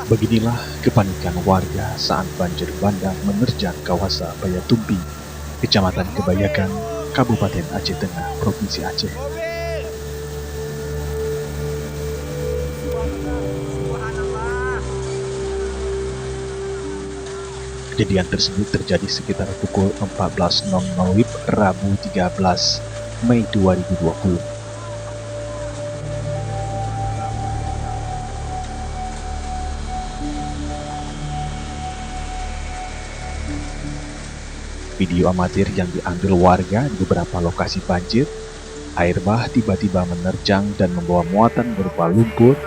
Beginilah kepanikan warga saat banjir bandang menerjang kawasan Payatumbi, Kecamatan Kebayakan, Kabupaten Aceh Tengah, Provinsi Aceh. Kejadian tersebut terjadi sekitar pukul 14.00 WIB Rabu 13 Mei 2020. Video amatir yang diambil warga di beberapa lokasi banjir, air bah tiba-tiba menerjang dan membawa muatan berupa lumpur,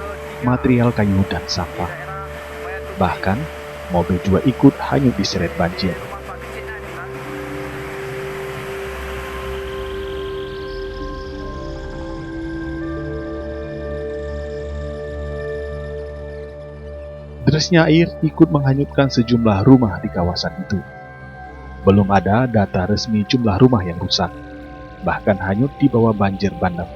material kayu, dan sampah. Bahkan, mobil juga ikut hanyut diseret banjir. Derasnya air ikut menghanyutkan sejumlah rumah di kawasan itu. Belum ada data resmi jumlah rumah yang rusak, bahkan hanyut di bawah banjir bandang.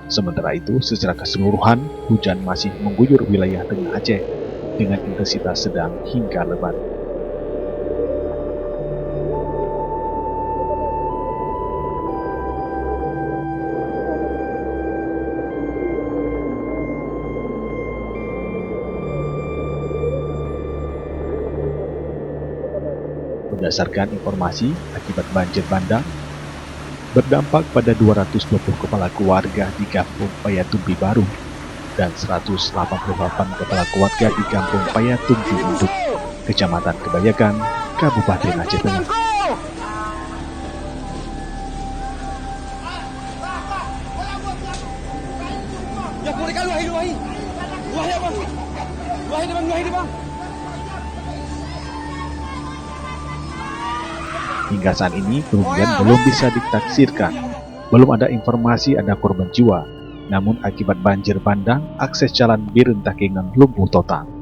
Sementara itu, secara keseluruhan, hujan masih mengguyur wilayah Tengah Aceh dengan intensitas sedang hingga lebat. Berdasarkan informasi, akibat banjir bandang berdampak pada 220 kepala keluarga di Kampung Payatumbi Baru dan 188 kepala keluarga di Kampung Payatumbi Induk, Kecamatan Kebayakan, Kabupaten Aceh Tengah. Hingga saat ini kerugian belum bisa ditaksirkan. Belum ada informasi ada korban jiwa. Namun akibat banjir bandang, akses jalan Birentakengan lumpuh total.